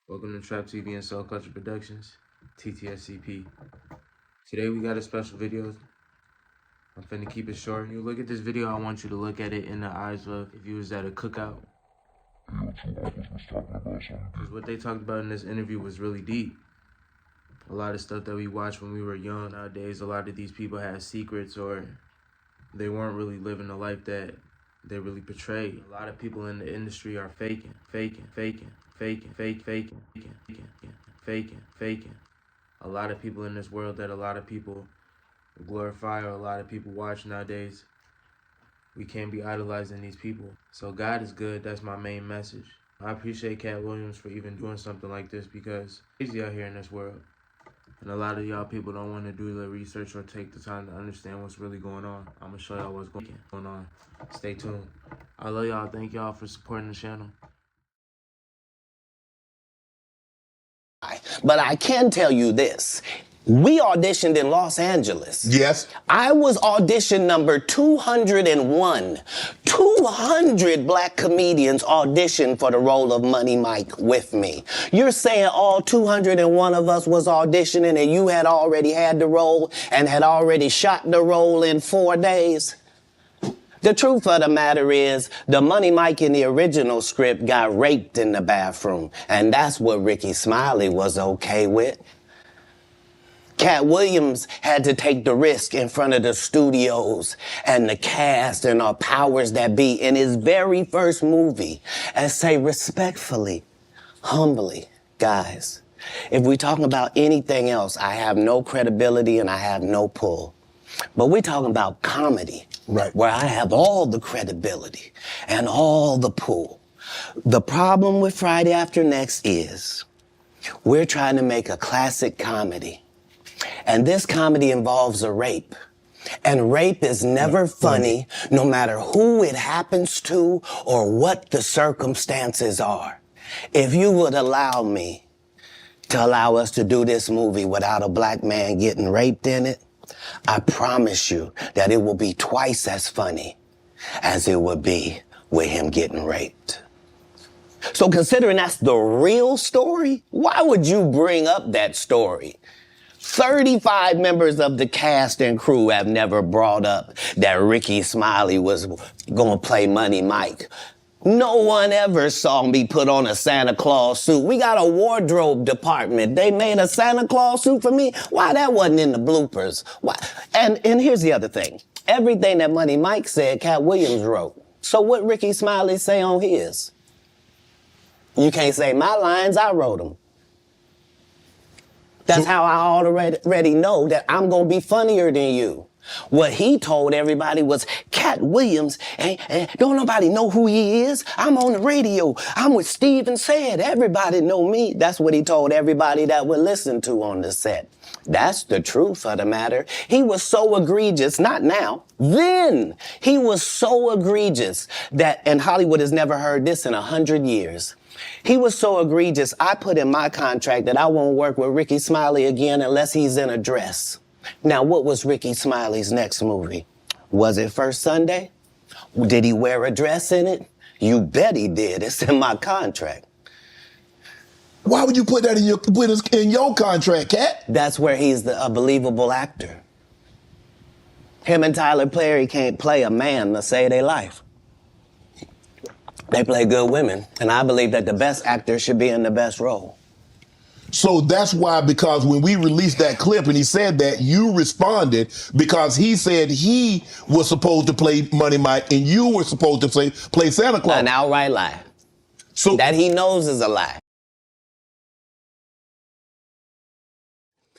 Welcome to T.R.A.A.P TV and Soul Culture Productions, TTSCP. Today we got a special video. I'm finna keep it short. You look at this video, I want you to look at it in the eyes of if you was at a cookout. Because what they talked about in this interview was really deep. A lot of stuff that we watched when we were young. Nowadays, a lot of these people have secrets or they weren't really living the life that they really portrayed. A lot of people in the industry are faking. A lot of people in this world that a lot of people glorify or a lot of people watch nowadays. We can't be idolizing these people. So God is good. That's my main message. I appreciate Katt Williams for even doing something like this because it's easy out here in this world. And a lot of y'all people don't want to do the research or take the time to understand what's really going on. I'm going to show y'all what's going on. Stay tuned. I love y'all. Thank y'all for supporting the channel. But I can tell you this. We auditioned in Los Angeles. Yes. I was audition number 201. 200 black comedians auditioned for the role of Money Mike with me. You're saying all 201 of us was auditioning and you had already had the role and had already shot the role in 4 days? The truth of the matter is, the Money Mike in the original script got raped in the bathroom, and that's what Rickey Smiley was okay with. Katt Williams had to take the risk in front of the studios and the cast and our powers that be in his very first movie and say respectfully, humbly, guys, if we're talking about anything else, I have no credibility and I have no pull. But we're talking about comedy, right, where I have all the credibility and all the pull. The problem with Friday After Next is we're trying to make a classic comedy. And this comedy involves a rape. And rape is never funny, no matter who it happens to or what the circumstances are. If you would allow me to allow us to do this movie without a black man getting raped in it, I promise you that it will be twice as funny as it would be with him getting raped. So considering that's the real story, why would you bring up that story? 35 members of the cast and crew have never brought up that Rickey Smiley was gonna play Money Mike. No one ever saw me put on a Santa Claus suit. We got a wardrobe department. They made a Santa Claus suit for me. Why that wasn't in the bloopers? Why? And here's the other thing. Everything that Money Mike said, Katt Williams wrote. So what Rickey Smiley say on his? You can't say my lines, I wrote them. That's how I already know that I'm gonna be funnier than you. What he told everybody was, Katt Williams, and don't nobody know who he is. I'm on the radio. I'm with Steve and Said. Everybody know me. That's what he told everybody that would listen to on the set. That's the truth of the matter. He was so egregious, not now, then. He was so egregious that, and Hollywood has never heard this in 100 years. He was so egregious, I put in my contract that I won't work with Rickey Smiley again unless he's in a dress. Now, what was Rickey Smiley's next movie? Was it First Sunday? Did he wear a dress in it? You bet he did. It's in my contract. Why would you put that in your contract, Katt? That's where he's a believable actor. Him and Tyler Perry can't play a man to save their life. They play good women, and I believe that the best actor should be in the best role. So that's why, because when we released that clip and he said that, you responded because he said he was supposed to play Money Mike and you were supposed to play Santa Claus. An outright lie. So that he knows is a lie.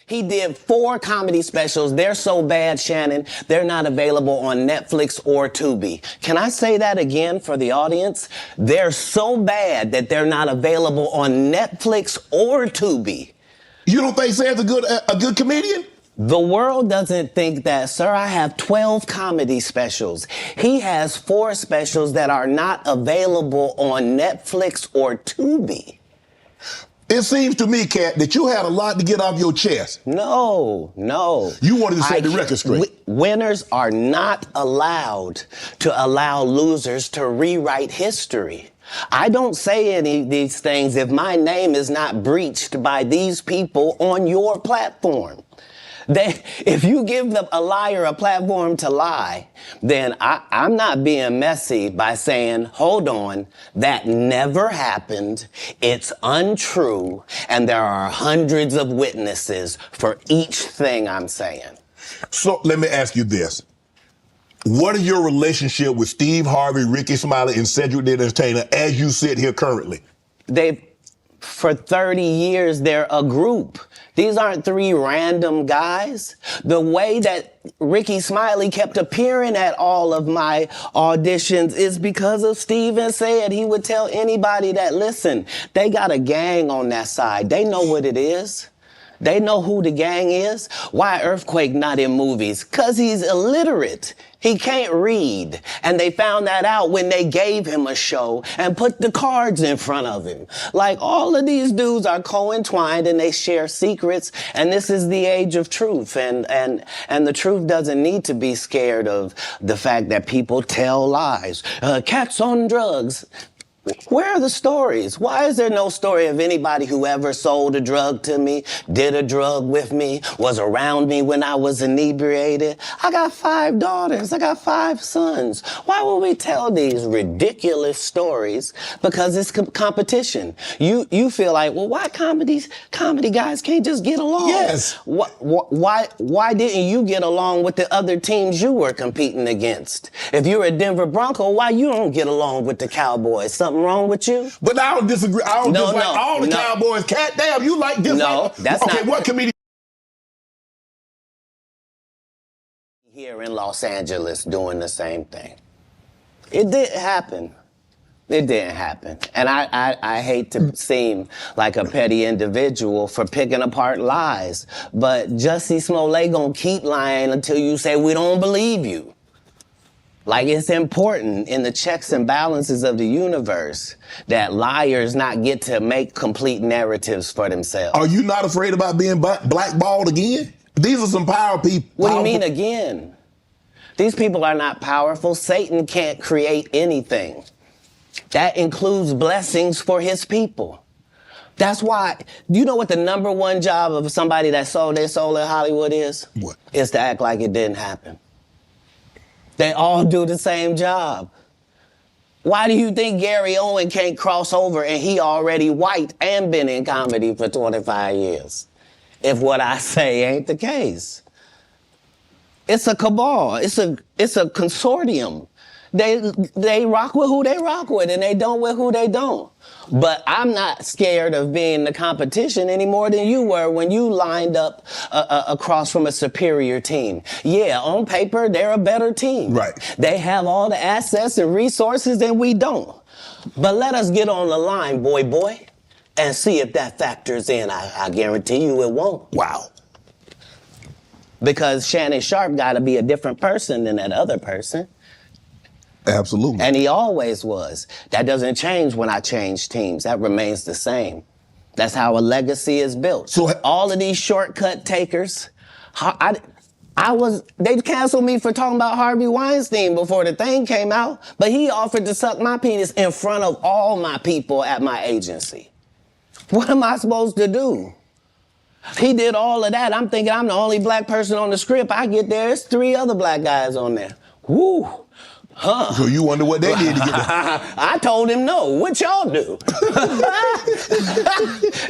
He did 4 comedy specials. They're so bad, Shannon, they're not available on Netflix or Tubi. Can I say that again for the audience? They're so bad that they're not available on Netflix or Tubi. You don't think Say's a good comedian? The world doesn't think that, sir. I have 12 comedy specials. He has 4 specials that are not available on Netflix or Tubi. It seems to me, Katt, that you had a lot to get off your chest. No. You wanted to set the record straight. Winners are not allowed to allow losers to rewrite history. I don't say any of these things if my name is not breached by these people on your platform. If you give a liar a platform to lie, then I'm not being messy by saying, hold on, that never happened, it's untrue, and there are hundreds of witnesses for each thing I'm saying. So let me ask you this. What is your relationship with Steve Harvey, Ricky Smiley, and Cedric the Entertainer as you sit here currently? For 30 years, they're a group. These aren't three random guys. The way that Ricky Smiley kept appearing at all of my auditions is because of Steven said he would tell anybody that, listen, they got a gang on that side. They know what it is. They know who the gang is. Why Earthquake not in movies? 'Cause he's illiterate. He can't read. And they found that out when they gave him a show and put the cards in front of him. Like, all of these dudes are co-entwined and they share secrets. And this is the age of truth. And the truth doesn't need to be scared of the fact that people tell lies. Katt's on drugs. Where are the stories? Why is there no story of anybody who ever sold a drug to me, did a drug with me, was around me when I was inebriated? I got 5 daughters. I got 5 sons. Why would we tell these ridiculous stories? Because it's competition. You feel like, well, why comedy guys can't just get along? Yes. Why didn't you get along with the other teams you were competing against? If you're a Denver Bronco, why you don't get along with the Cowboys? Something wrong with you? But I don't disagree. I don't dislike all the Cowboys. Katt, damn, you like this? No, that's not. Okay, what comedian? Here in Los Angeles doing the same thing. It didn't happen. It didn't happen. And I hate to seem like a petty individual for picking apart lies, but Jussie Smollett gonna keep lying until you say we don't believe you. Like, it's important in the checks and balances of the universe that liars not get to make complete narratives for themselves. Are you not afraid about being blackballed again? These are some power people. What do you mean again? These people are not powerful. Satan can't create anything. That includes blessings for his people. That's why, do you know what the number one job of somebody that sold their soul in Hollywood is? What? Is to act like it didn't happen. They all do the same job. Why do you think Gary Owen can't cross over and he already white and been in comedy for 25 years? If what I say ain't the case. It's a cabal. It's a consortium. They rock with who they rock with and they don't with who they don't. But I'm not scared of being the competition any more than you were when you lined up across from a superior team. Yeah, on paper, they're a better team. Right. They have all the assets and resources and we don't. But let us get on the line, boy, and see if that factors in. I guarantee you it won't. Wow. Because Shannon Sharp got to be a different person than that other person. Absolutely. And he always was. That doesn't change when I change teams. That remains the same. That's how a legacy is built. So all of these shortcut takers, they canceled me for talking about Harvey Weinstein before the thing came out, but he offered to suck my penis in front of all my people at my agency. What am I supposed to do? He did all of that. I'm thinking I'm the only black person on the script. I get there, there's 3 other black guys on there. Woo. Huh. So you wonder what they did to get there. I told him no. What y'all do?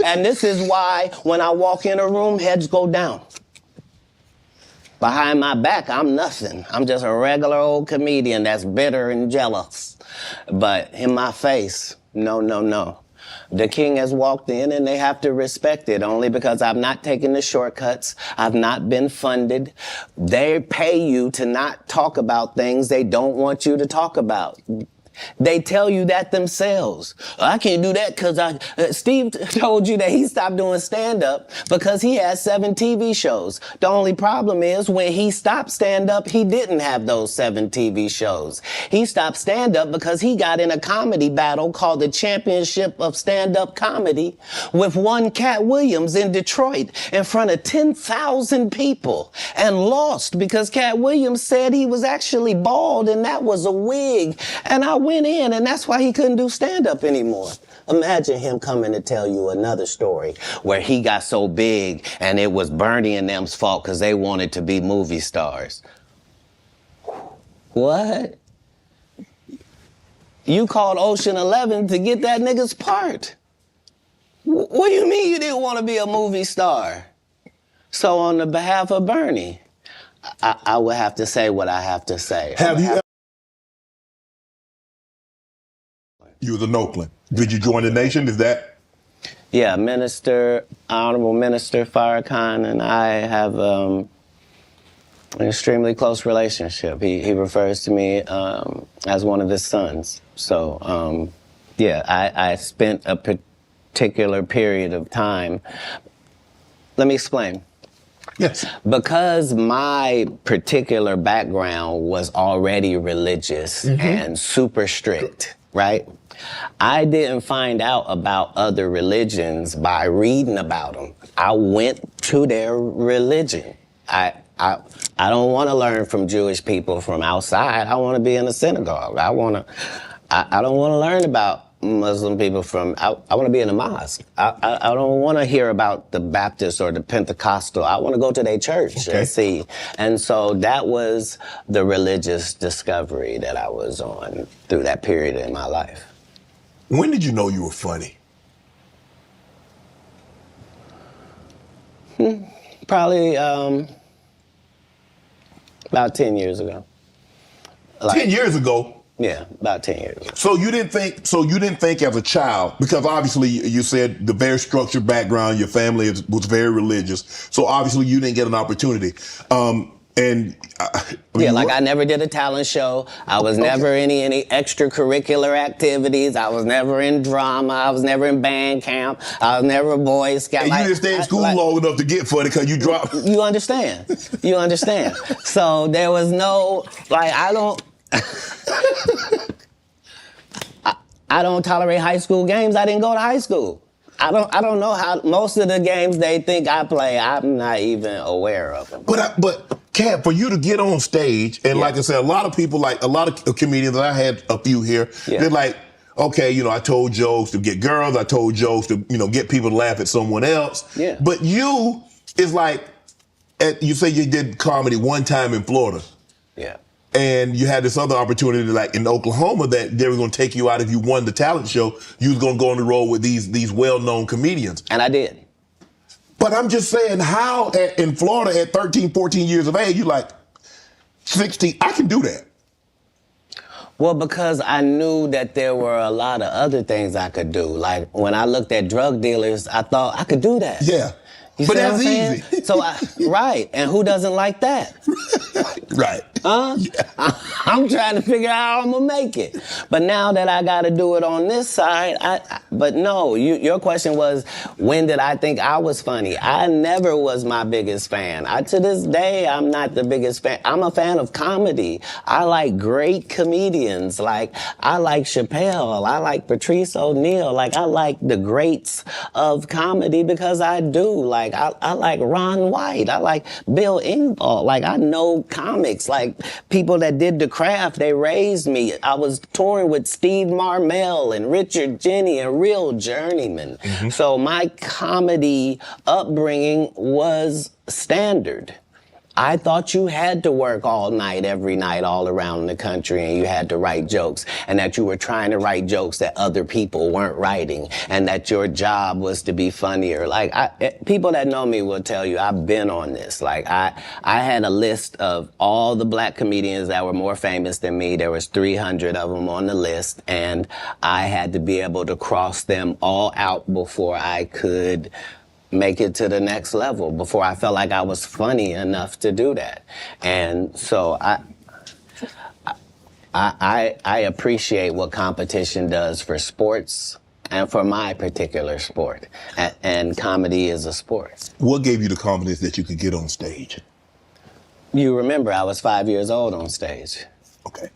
And this is why when I walk in a room, heads go down. Behind my back, I'm nothing. I'm just a regular old comedian that's bitter and jealous. But in my face, no. The king has walked in and they have to respect it only because I've not taken the shortcuts. I've not been funded. They pay you to not talk about things they don't want you to talk about. They tell you that themselves. I can't do that because Steve told you that he stopped doing stand-up because he had 7 TV shows. The only problem is when he stopped stand-up, he didn't have those 7 TV shows. He stopped stand-up because he got in a comedy battle called the Championship of Stand-Up Comedy with one Katt Williams in Detroit in front of 10,000 people and lost because Katt Williams said he was actually bald and that was a wig. And I went in, and that's why he couldn't do stand-up anymore. Imagine him coming to tell you another story where he got so big and it was Bernie and them's fault because they wanted to be movie stars. What? You called Ocean 11 to get that nigga's part. What do you mean you didn't want to be a movie star? So on the behalf of Bernie, I would have to say what I have to say. You was in Oakland. Did you join the nation? Is that? Yeah, Honorable Minister Farrakhan and I have an extremely close relationship. He refers to me as one of his sons. So, yeah, I spent a particular period of time. Let me explain. Yes. Because my particular background was already religious and super strict, right? I didn't find out about other religions by reading about them. I went to their religion. I don't want to learn from Jewish people from outside. I want to be in a synagogue. I don't want to learn about Muslim people I want to be in a mosque. I don't want to hear about the Baptist or the Pentecostal. I want to go to their church and see. And so that was the religious discovery that I was on through that period in my life. When did you know you were funny? Probably about 10 years ago. 10 years ago? Yeah, about 10 years ago. So you didn't think as a child, because obviously you said the very structured background, your family was very religious. So obviously you didn't get an opportunity. I never did a talent show. I was never in any extracurricular activities. I was never in drama. I was never in band camp. I was never a Boy Scout. And you didn't stay in school long enough to get funny because you dropped. You understand. So there was no, I don't tolerate high school games. I didn't go to high school. I don't know how most of the games they think I play, I'm not even aware of them. But Katt, for you to get on stage, and like I said, a lot of people, like a lot of comedians, I had a few here, they're like, okay, I told jokes to get girls, I told jokes to, get people to laugh at someone else. Yeah. But you is like, you say you did comedy one time in Florida. Yeah. And you had this other opportunity, like in Oklahoma, that they were going to take you out if you won the talent show. You was going to go on the road with these well-known comedians. And I did. But I'm just saying, how in Florida at 13, 14 years of age, you like 16, I can do that. Well, because I knew that there were a lot of other things I could do. Like when I looked at drug dealers, I thought I could do that. Yeah. You but see that's what I'm easy. saying? So right. And who doesn't like that? Right. Yeah. I'm trying to figure out how I'm gonna make it. But now that I gotta do it on this side, but no, your question was, when did I think I was funny? I never was my biggest fan. To this day, I'm not the biggest fan. I'm a fan of comedy. I like great comedians. Like, I like Chappelle. I like Patrice O'Neal. Like, I like the greats of comedy because I do. Like, I like Ron White. I like Bill Engvall. Like, I know comics. Like, people that did the craft, they raised me. I was touring with Steve Marmel and Richard Jenny and real journeymen. Mm-hmm. So my comedy upbringing was standard. I thought you had to work all night, every night, all around the country, and you had to write jokes, and that you were trying to write jokes that other people weren't writing, and that your job was to be funnier. Like, people that know me will tell you I've been on this. Like, I had a list of all the black comedians that were more famous than me. There was 300 of them on the list, and I had to be able to cross them all out before I could make it to the next level, before I felt like I was funny enough to do that. And so I appreciate what competition does for sports and for my particular sport. And comedy is a sport. What gave you the confidence that you could get on stage? You remember I was 5 years old on stage. Okay.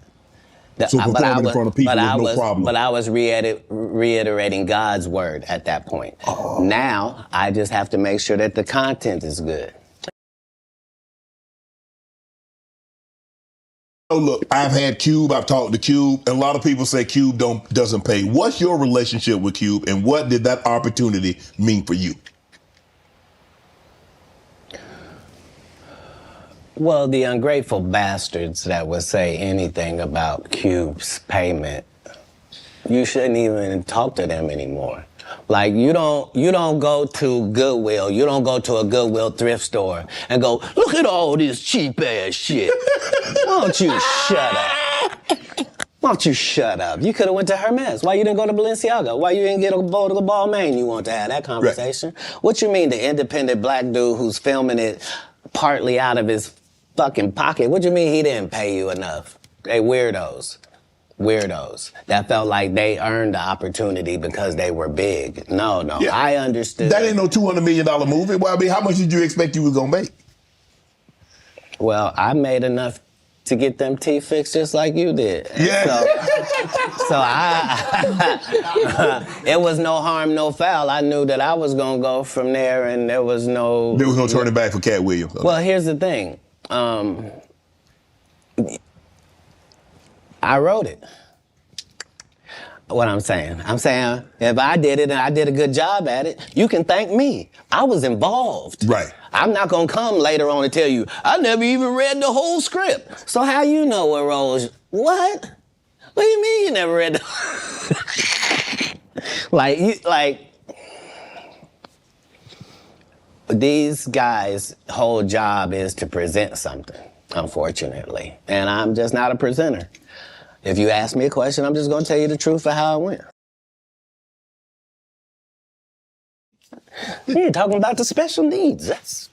So performing in front of people was no problem. But I was reiterating God's word at that point. Oh. Now, I just have to make sure that the content is good. Oh, look, I've had Cube. I've talked to Cube, and a lot of people say Cube doesn't pay. What's your relationship with Cube, and what did that opportunity mean for you? Well, the ungrateful bastards that would say anything about Cube's payment, you shouldn't even talk to them anymore. Like, you don't go to Goodwill, you don't go to a Goodwill thrift store and go, look at all this cheap ass shit. Why don't you shut up? Why don't you shut up? You could have went to Hermes. Why you didn't go to Balenciaga? Why you didn't get a bowl of the Balmain? You want to have that conversation? Right. What you mean, the independent black dude who's filming it partly out of his fucking pocket? What you mean he didn't pay you enough? They weirdos. Weirdos that felt like they earned the opportunity because they were big. No, yeah. I understood. That ain't no $200 million movie. Well, I mean, how much did you expect you was gonna make? Well, I made enough to get them teeth fixed just like you did. Yeah. So it was no harm, no foul. I knew that I was gonna go from there, and there was no turning back for Katt Williams. Well, here's the thing. I wrote it. What I'm saying if I did it and I did a good job at it, you can thank me. I was involved. Right. I'm not gonna come later on and tell you, I never even read the whole script. So how you know what roles? What? What do you mean you never read the these guys' whole job is to present something, unfortunately. And I'm just not a presenter. If you ask me a question, I'm just going to tell you the truth of how it went. You're talking about the special needs. That's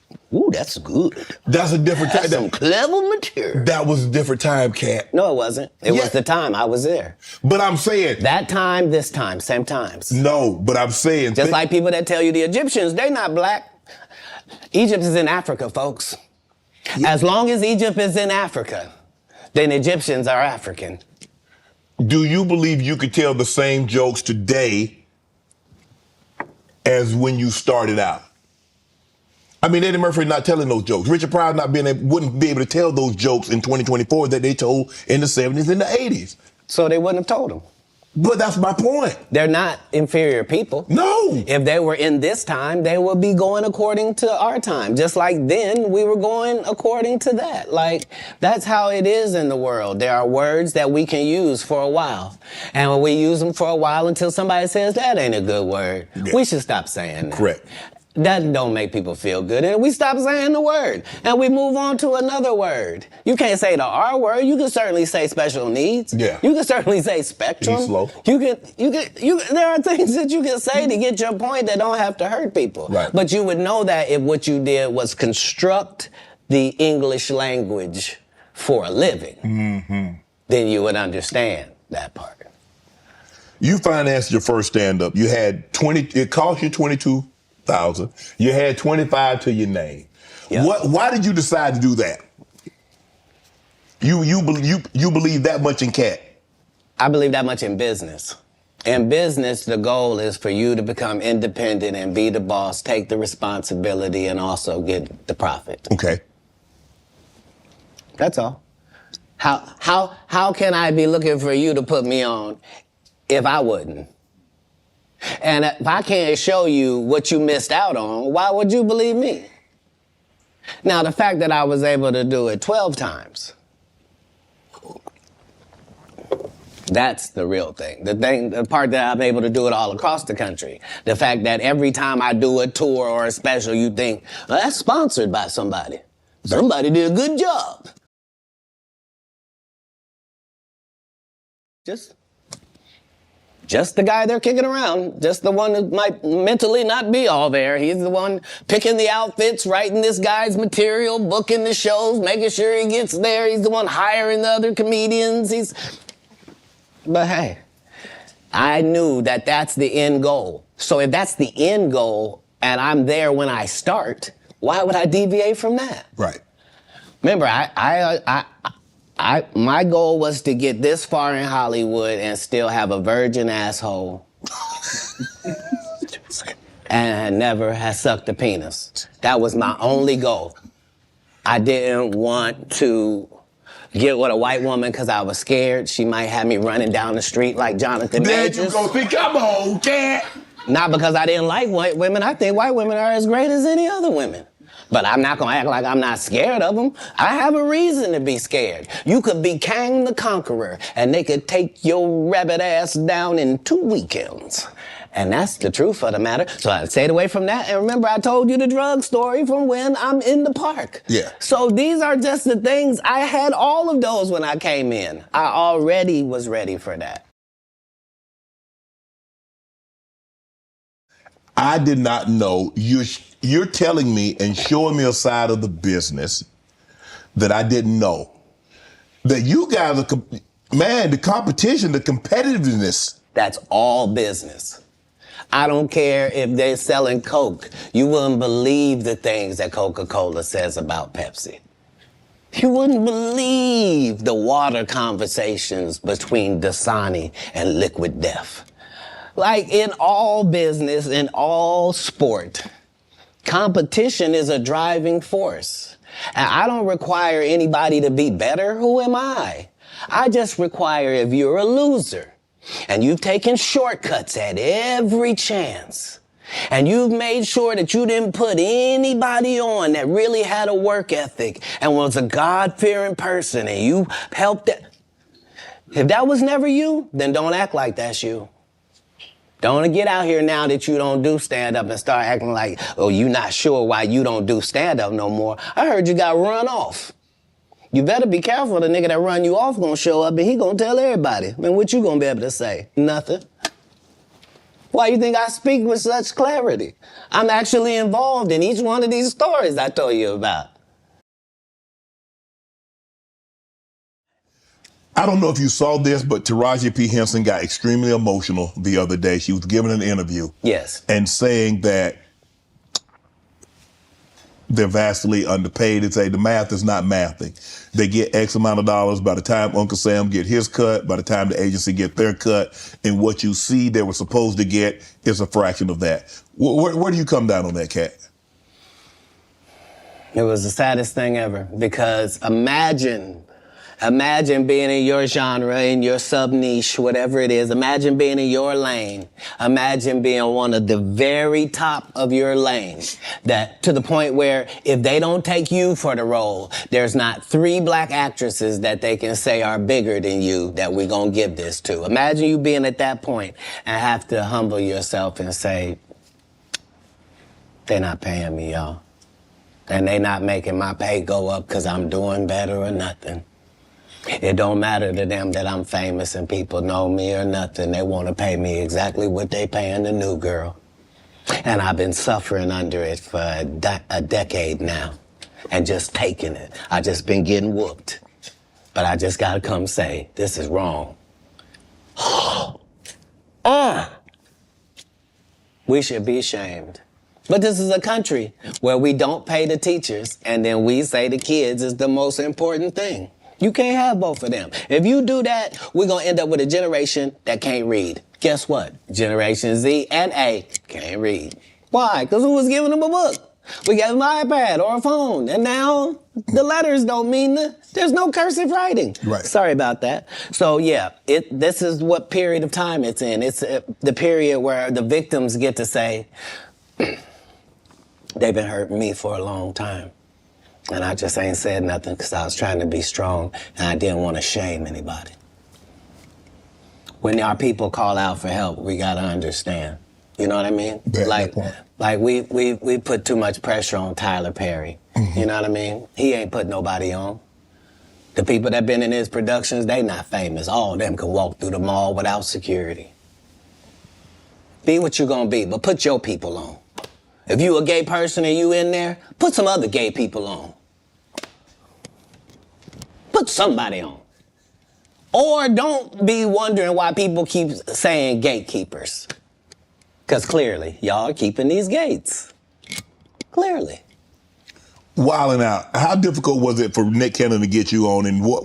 good. That's a different time. That's some clever material. That was a different time, Katt. No, it wasn't. It was the time I was there. But I'm saying... That time, this time, same times. No, but I'm saying... Just like people that tell you the Egyptians, they're not black. Egypt is in Africa, folks. Yeah. As long as Egypt is in Africa, then Egyptians are African. Do you believe you could tell the same jokes today as when you started out? I mean, Eddie Murphy not telling those jokes. Richard Pryor wouldn't be able to tell those jokes in 2024 that they told in the 70s and the 80s. So they wouldn't have told them. But that's my point. They're not inferior people. No. If they were in this time, they would be going according to our time. Just like then, we were going according to that. Like, that's how it is in the world. There are words that we can use for a while. And when we use them for a while until somebody says, that ain't a good word, we should stop saying that. Correct. That don't make people feel good. And we stop saying the word. And we move on to another word. You can't say the R word. You can certainly say special needs. Yeah. You can certainly say spectrum. Be slow. There are things that you can say to get your point that don't have to hurt people. Right. But you would know that if what you did was construct the English language for a living, then you would understand that part. You financed your first stand-up. You had it cost you $22,000. You had 25 to your name. Yep. Why did you decide to do that? You believe that much in Katt? I believe that much in business. In business, the goal is for you to become independent and be the boss, take the responsibility, and also get the profit. Okay. That's all. How can I be looking for you to put me on if I wouldn't? And if I can't show you what you missed out on, why would you believe me? Now, the fact that I was able to do it 12 times, that's the real thing. The part that I'm able to do it all across the country. The fact that every time I do a tour or a special, you think, well, that's sponsored by somebody. Somebody did a good job. Just the guy they're kicking around. Just the one who might mentally not be all there. He's the one picking the outfits, writing this guy's material, booking the shows, making sure he gets there. He's the one hiring the other comedians. But hey, I knew that that's the end goal. So if that's the end goal and I'm there when I start, why would I deviate from that? Right. Remember, my goal was to get this far in Hollywood and still have a virgin asshole and never have sucked a penis. That was my only goal. I didn't want to get with a white woman because I was scared she might have me running down the street like Jonathan There Majors. you go. See, come on, Katt. Not because I didn't like white women. I think white women are as great as any other women. But I'm not gonna act like I'm not scared of them. I have a reason to be scared. You could be Kang the Conqueror, and they could take your rabbit ass down in 2 weekends. And that's the truth of the matter. So I stayed away from that. And remember, I told you the drug story from when I'm in the park. Yeah. So these are just the things. I had all of those when I came in. I already was ready for that. I did not know. You're telling me and showing me a side of the business that I didn't know. That you guys are, man, the competition, the competitiveness. That's all business. I don't care if they're selling Coke. You wouldn't believe the things that Coca-Cola says about Pepsi. You wouldn't believe the water conversations between Dasani and Liquid Death. Like in all business, in all sport, competition is a driving force. And I don't require anybody to be better. Who am I? I just require if you're a loser and you've taken shortcuts at every chance and you've made sure that you didn't put anybody on that really had a work ethic and was a God-fearing person and you helped it. If that was never you, then don't act like that's you. Don't get out here now that you don't do stand-up and start acting like, oh, you not sure why you don't do stand-up no more. I heard you got run off. You better be careful. The nigga that run you off gonna show up and he gonna tell everybody. Man, what you gonna be able to say? Nothing. Why you think I speak with such clarity? I'm actually involved in each one of these stories I told you about. I don't know if you saw this, but T.R.A.A.P. Henson got extremely emotional the other day. She was giving an interview. Yes. And saying that they're vastly underpaid. And say the math is not mathing. They get X amount of dollars by the time Uncle Sam get his cut, by the time the agency get their cut, and what you see they were supposed to get is a fraction of that. Where do you come down on that, Katt? It was the saddest thing ever because imagine being in your genre, in your sub-niche, whatever it is. Imagine being in your lane. Imagine being one of the very top of your lane. That to the point where if they don't take you for the role, there's not 3 black actresses that they can say are bigger than you that we're going to give this to. Imagine you being at that point and have to humble yourself and say, they're not paying me, y'all. And they not making my pay go up because I'm doing better or nothing. It don't matter to them that I'm famous and people know me or nothing. They want to pay me exactly what they paying the new girl. And I've been suffering under it for a decade now and just taking it. I just been getting whooped. But I just got to come say, this is wrong. We should be ashamed. But this is a country where we don't pay the teachers and then we say the kids is the most important thing. You can't have both of them. If you do that, we're going to end up with a generation that can't read. Guess what? Generation Z and A can't read. Why? Because who was giving them a book? We gave them an iPad or a phone. And now the letters don't mean there's no cursive writing. Right. Sorry about that. So yeah, this is what period of time it's in. It's the period where the victims get to say, they've been hurting me for a long time. And I just ain't said nothing because I was trying to be strong and I didn't want to shame anybody. When our people call out for help, we got to understand. You know what I mean? Like we put too much pressure on Tyler Perry. Mm-hmm. You know what I mean? He ain't put nobody on. The people that been in his productions, they not famous. All of them can walk through the mall without security. Be what you gonna be, but put your people on. If you a gay person and you in there, put some other gay people on. Put somebody on. Or don't be wondering why people keep saying gatekeepers. Because clearly, y'all are keeping these gates. Clearly. Wilding out. How difficult was it for Nick Cannon to get you on, and what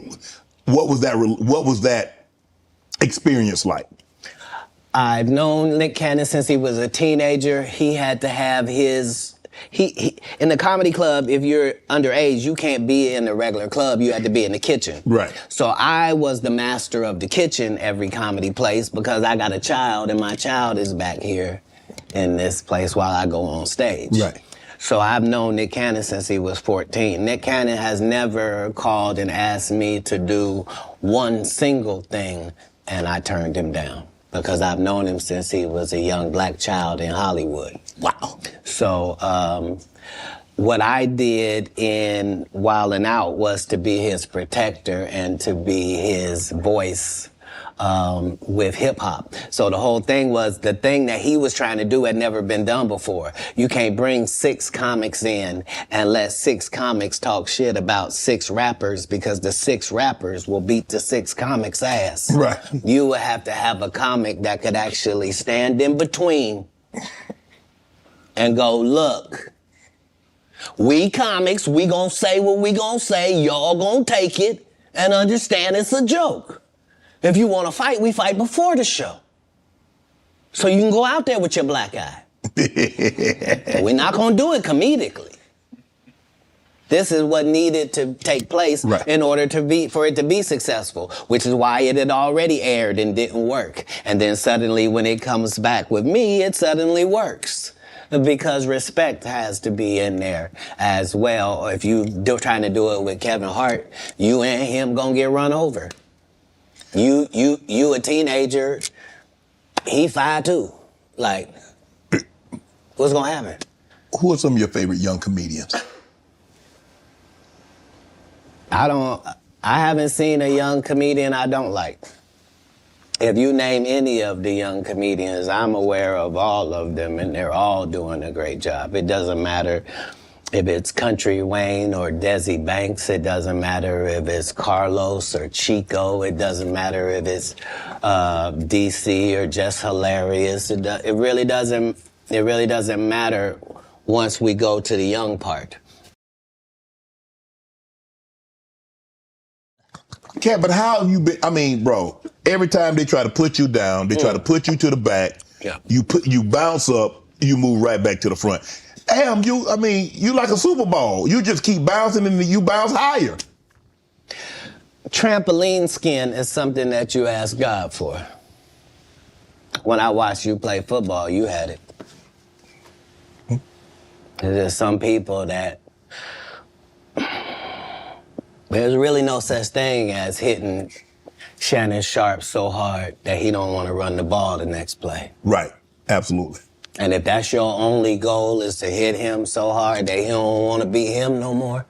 was that experience like? I've known Nick Cannon since he was a teenager. He had to have his he in the comedy club, if you're underage, you can't be in the regular club. You had to be in the kitchen. Right. So I was the master of the kitchen every comedy place because I got a child, and my child is back here in this place while I go on stage. Right. So I've known Nick Cannon since he was 14. Nick Cannon has never called and asked me to do one single thing, and I turned him down because I've known him since he was a young black child in Hollywood. Wow. So what I did in Wild 'N Out was to be his protector and to be his voice with hip hop. So the whole thing was the thing that he was trying to do had never been done before. You can't bring 6 comics in and let 6 comics talk shit about 6 rappers because the 6 rappers will beat the 6 comics' ass. Right. You would have to have a comic that could actually stand in between and go, look, we comics, we gonna say what we gonna say, y'all gonna take it and understand it's a joke. If you want to fight, we fight before the show. So you can go out there with your black eye. We're not going to do it comedically. This is what needed to take place in order for it to be successful, which is why it had already aired and didn't work. And then suddenly when it comes back with me, it suddenly works. Because respect has to be in there as well. If you're trying to do it with Kevin Hart, you and him going to get run over. You a teenager, he 5'2". Like, what's gonna happen? Who are some of your favorite young comedians? I haven't seen a young comedian I don't like. If you name any of the young comedians, I'm aware of all of them, and they're all doing a great job. It doesn't matter if it's Country Wayne or Desi Banks. It doesn't matter if it's Carlos or Chico. It doesn't matter if it's DC or Just Hilarious. It really doesn't matter once we go to the young part. Katt, but how have you been? I mean, bro, every time they try to put you down, they try to put you to the back. Yeah. You bounce up, you move right back to the front. Damn, you like a Super Bowl. You just keep bouncing and you bounce higher. Trampoline skin is something that you ask God for. When I watched you play football, you had it. There's some people that there's really no such thing as hitting Shannon Sharp so hard that he don't want to run the ball the next play. Right, absolutely. And if that's your only goal is to hit him so hard that he don't want to beat him no more,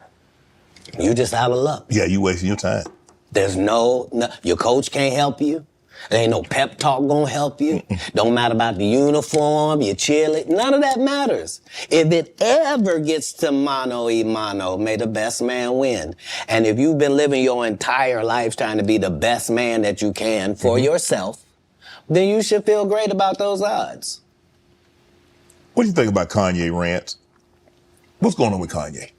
you just out of luck. Yeah, you wasting your time. There's no your coach can't help you. There ain't no pep talk gonna help you. Don't matter about the uniform, your cheerleader, none of that matters. If it ever gets to mano-a-mano, may the best man win. And if you've been living your entire life trying to be the best man that you can for yourself, then you should feel great about those odds. What do you think about Kanye rants? What's going on with Kanye?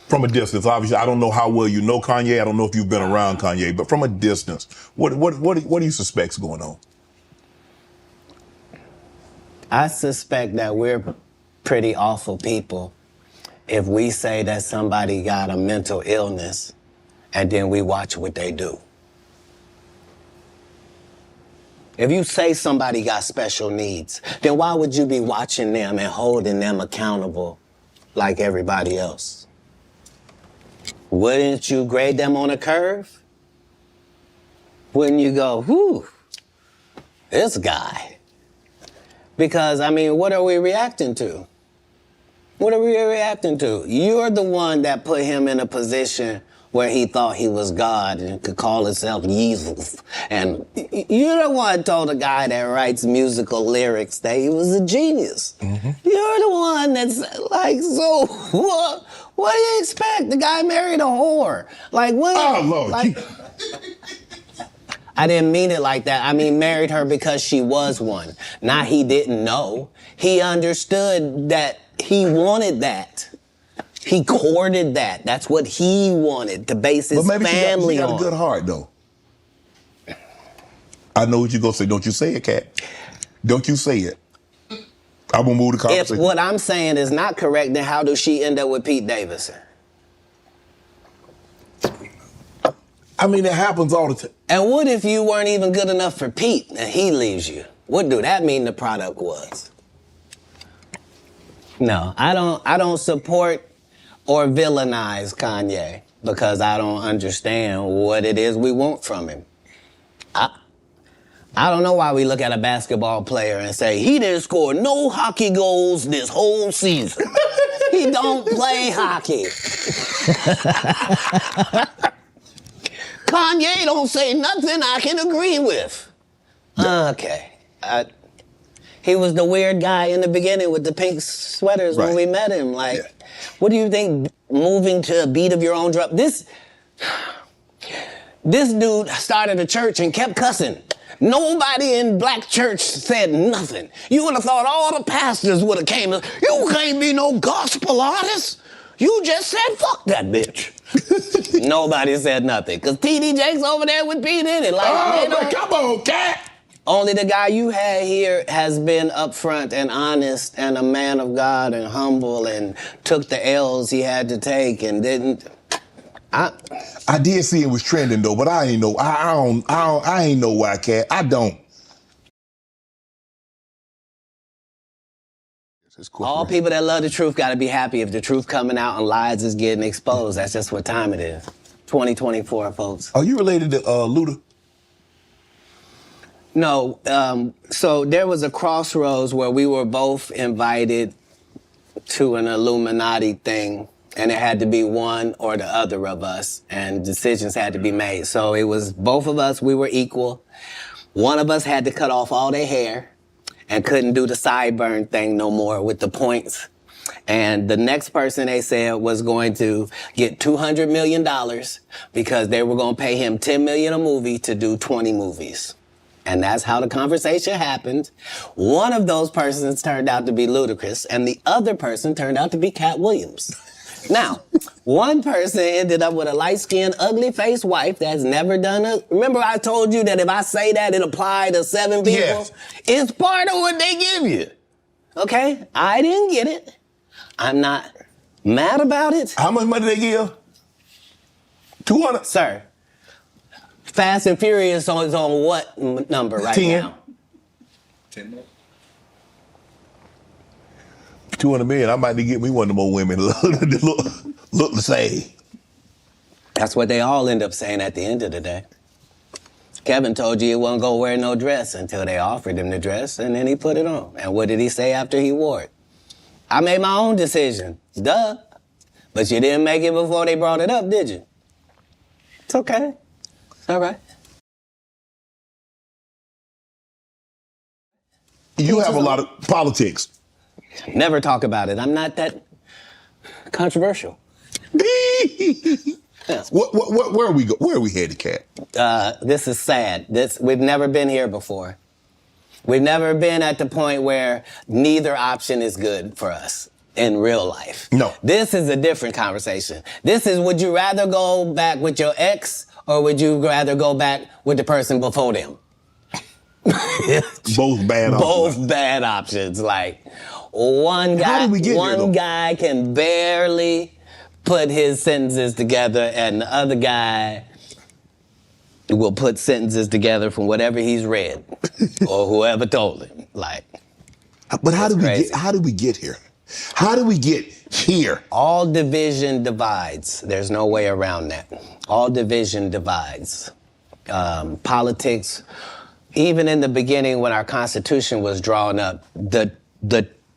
From a distance, obviously, I don't know how well you know Kanye. I don't know if you've been around Kanye, but from a distance, what do you suspect's going on? I suspect that we're pretty awful people if we say that somebody got a mental illness and then we watch what they do. If you say somebody got special needs, then why would you be watching them and holding them accountable like everybody else? Wouldn't you grade them on a curve? Wouldn't you go, whew, this guy? Because, I mean, what are we reacting to? What are we reacting to? You're the one that put him in a position where he thought he was God and could call himself Jesus. And you're the one told a guy that writes musical lyrics that he was a genius. Mm-hmm. You're the one that's like, so what do you expect? The guy married a whore. Like, what? Oh, Lord. Like, I didn't mean it like that. I mean, married her because she was one. Not he didn't know. He understood that he wanted that. He courted that. That's what he wanted, to base his family on. She got a good heart, though. I know what you're going to say. Don't you say it, Katt. Don't you say it. I'm gonna move the If conversation. what I'm saying is not correct, then how does she end up with Pete Davidson? I mean, it happens all the time. And what if you weren't even good enough for Pete and he leaves you? What do that mean the product was? No, I don't support or villainize Kanye because I don't understand what it is we want from him. I don't know why we look at a basketball player and say, he didn't score no hockey goals this whole season. He don't play hockey. Kanye don't say nothing I can agree with. Okay. He was the weird guy in the beginning with the pink sweaters when we met him. Like, what do you think moving to a beat of your own drum? This dude started a church and kept cussing. Nobody in black church said nothing. You would have thought all the pastors would have came. You can't be no gospel artist. You just said fuck that bitch. Nobody said nothing. Because T.D. Jakes over there with P. Diddy. Like, man, come on, Katt. Only the guy you had here has been upfront and honest and a man of God and humble and took the L's he had to take and didn't. I did see it was trending though, but I ain't know. I ain't know why, Katt. I don't. All people that love the truth got to be happy if the truth coming out and lies is getting exposed. That's just what time it is. 2024, folks. Are you related to Luda? No. So there was a crossroads where we were both invited to an Illuminati thing, and it had to be one or the other of us, and decisions had to be made. So it was both of us. We were equal. One of us had to cut off all their hair and couldn't do the sideburn thing no more with the points. And the next person they said was going to get $200 million because they were going to pay him $10 million a movie to do 20 movies. And that's how the conversation happened. One of those persons turned out to be Ludacris, and the other person turned out to be Katt Williams. Now, one person ended up with a light-skinned, ugly-faced wife that's never done a... Remember I told you that if I say that, it applied to 7 people? Yes. It's part of what they give you. Okay? I didn't get it. I'm not mad about it. How much money they give? 200? Sir, Fast and Furious is on what number right 10. now? 10 more. 200 million. I might need to get me one of them old women look the same. That's what they all end up saying at the end of the day. Kevin told you he wasn't going to wear no dress until they offered him the dress, and then he put it on. And what did he say after he wore it? I made my own decision. Duh. But you didn't make it before they brought it up, did you? It's okay. It's all right. You have a lot of politics. Never talk about it. I'm not that controversial. Where are we go? Where are we headed, Katt? This is sad. We've never been here before. We've never been at the point where neither option is good for us in real life. No. This is a different conversation. This is, would you rather go back with your ex or would you rather go back with the person before them? Both bad options. Both bad options. Like, one guy can barely put his sentences together and the other guy will put sentences together from whatever he's read or whoever told him. Like, but how do we get here? How do we get here? All division divides. There's no way around that. All division divides. Politics, even in the beginning when our Constitution was drawn up, the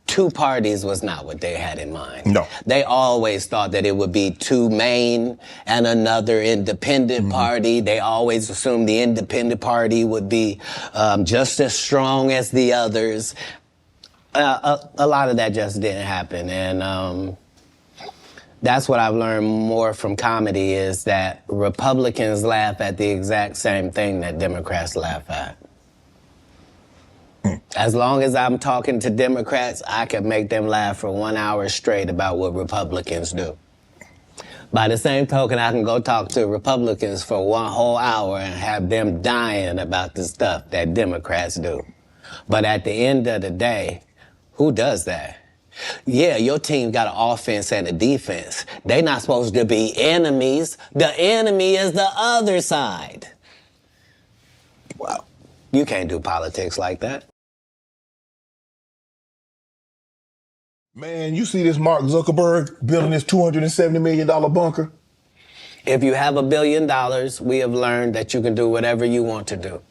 two parties was not what they had in mind. No. They always thought that it would be two main and another independent party. They always assumed the independent party would be just as strong as the others. A lot of that just didn't happen. And that's what I've learned more from comedy is that Republicans laugh at the exact same thing that Democrats laugh at. As long as I'm talking to Democrats, I can make them laugh for 1 hour straight about what Republicans do. By the same token, I can go talk to Republicans for 1 whole hour and have them dying about the stuff that Democrats do. But at the end of the day, Who does that? Yeah, your team got an offense and a defense. They not supposed to be enemies. The enemy is the other side. Well, you can't do politics like that. Man, you see this Mark Zuckerberg building this $270 million bunker? If you have $1 billion, we have learned that you can do whatever you want to do.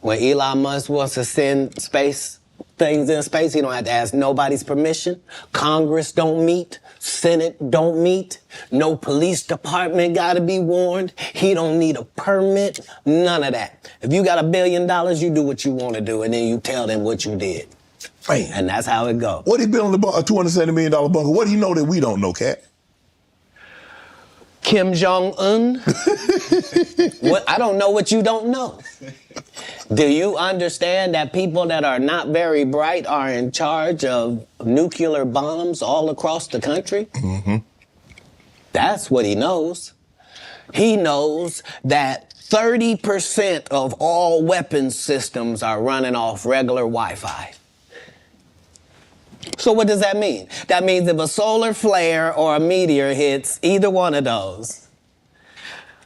When Elon Musk wants to send things in space, he don't have to ask nobody's permission. Congress don't meet. Senate don't meet. No police department got to be warned. He don't need a permit. None of that. If you got $1 billion, you do what you want to do, and then you tell them what you did. Man. And that's how it goes. What he building a $270 million bunker? What do he know that we don't know, Katt? Kim Jong-un? What? I don't know what you don't know. Do you understand that people that are not very bright are in charge of nuclear bombs all across the country? Mm-hmm. That's what he knows. He knows that 30% of all weapons systems are running off regular Wi-Fi. So what does that mean? That means if a solar flare or a meteor hits either one of those,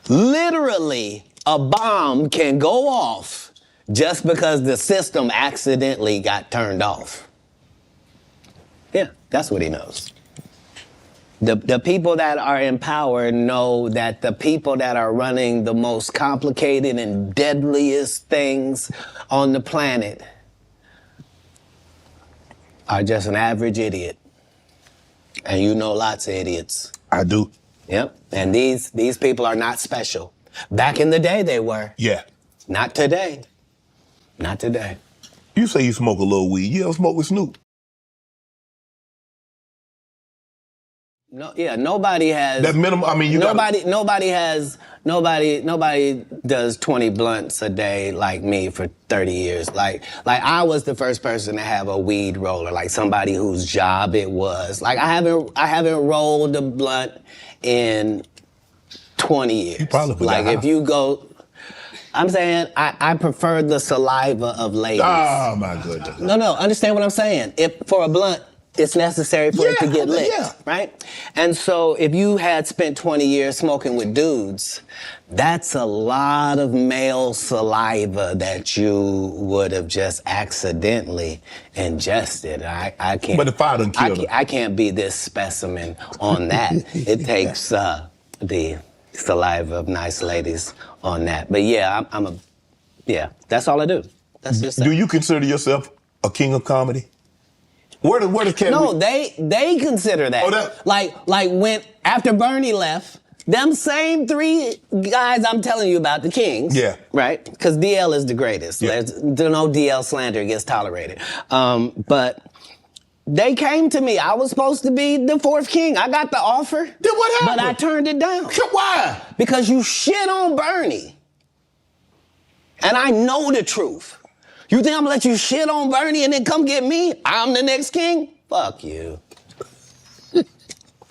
literally a bomb can go off just because the system accidentally got turned off. Yeah, that's what he knows. The people that are in power know that the people that are running the most complicated and deadliest things on the planet are just an average idiot. And you know lots of idiots. I do. Yep. And these people are not special. Back in the day they were. Yeah. Not today. Not today. You say you smoke a little weed. You ever smoke with Snoop? No, yeah, nobody has. That minimum, I mean, nobody does 20 blunts a day like me for 30 years. Like I was the first person to have a weed roller, like somebody whose job it was. Like I haven't rolled a blunt in 20 years. You probably forgot like how. If you go, I'm saying I prefer the saliva of ladies. Oh my goodness. No, understand what I'm saying. If for a blunt, it's necessary for it to get lit, right? And so if you had spent 20 years smoking with dudes, that's a lot of male saliva that you would have just accidentally ingested. I can't. But if I done killed her. I can't be this specimen on that. It takes the saliva of nice ladies on that. But yeah, that's all I do. That's just Do you consider yourself a king of comedy? Where does Katt? No, they consider that. Oh, like when after Bernie left, them same three guys I'm telling you about, the kings. Yeah. Right? Because DL is the greatest. Yeah. There's no DL slander gets tolerated. But they came to me. I was supposed to be the fourth king. I got the offer. Then what happened? But I turned it down. Why? Because you shit on Bernie. And I know the truth. You think I'm gonna let you shit on Bernie and then come get me? I'm the next king? Fuck you.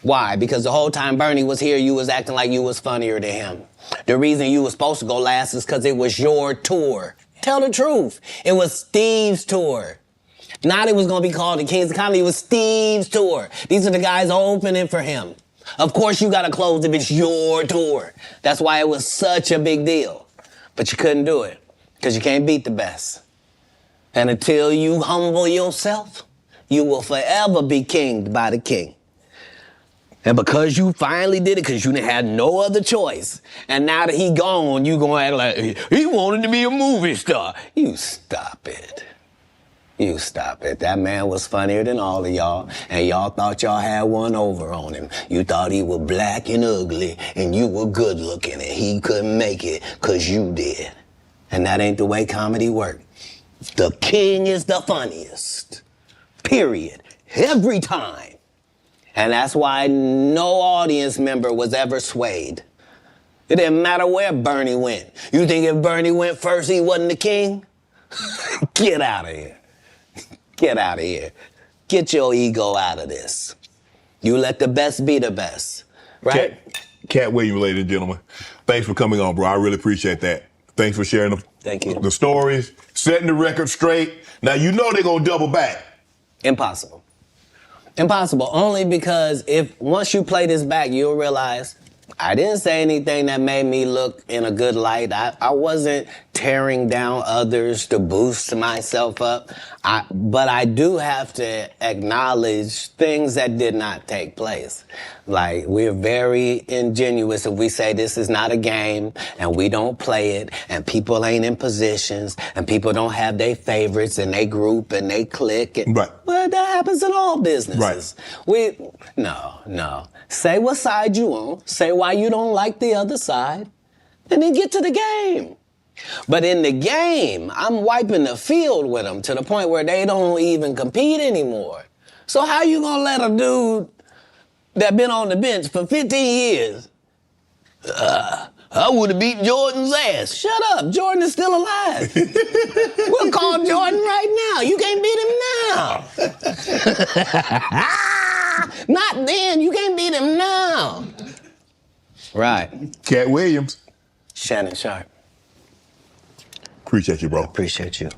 Why? Because the whole time Bernie was here, you was acting like you was funnier than him. The reason you was supposed to go last is because it was your tour. Tell the truth. It was Steve's tour. Not it was gonna be called the Kings of Comedy, it was Steve's tour. These are the guys opening for him. Of course you gotta close if it's your tour. That's why it was such a big deal. But you couldn't do it, because you can't beat the best. And until you humble yourself, you will forever be kinged by the king. And because you finally did it, because you had no other choice, and now that he gone, you gonna act like, he wanted to be a movie star. You stop it. You stop it. That man was funnier than all of y'all, and y'all thought y'all had one over on him. You thought he was black and ugly, and you were good looking, and he couldn't make it, because you did. And that ain't the way comedy works. The king is the funniest. Period. Every time. And that's why no audience member was ever swayed. It didn't matter where Bernie went. You think if Bernie went first, he wasn't the king? Get out of here. Get out of here. Get your ego out of this. You let the best be the best. Right? Katt Williams, ladies and gentlemen. Thanks for coming on, bro. I really appreciate that. Thanks for sharing Thank you. the stories, setting the record straight. Now, you know they're going to double back. Impossible. Impossible. Only because if once you play this back, you'll realize I didn't say anything that made me look in a good light. I wasn't tearing down others to boost myself up. But I do have to acknowledge things that did not take place. Like, we're very ingenuous if we say this is not a game and we don't play it and people ain't in positions and people don't have their favorites and they group and they click. And, right. Well, that happens in all businesses. Right. No. Say what side you on. Say why you don't like the other side. And then get to the game. But in the game, I'm wiping the field with them to the point where they don't even compete anymore. So how you gonna let a dude that been on the bench for 15 years, I would have beat Jordan's ass. Shut up, Jordan is still alive. We'll call Jordan right now. You can't beat him now. Not then, you can't beat him now. Right. Katt Williams. Shannon Sharp. Appreciate you, bro. Appreciate you.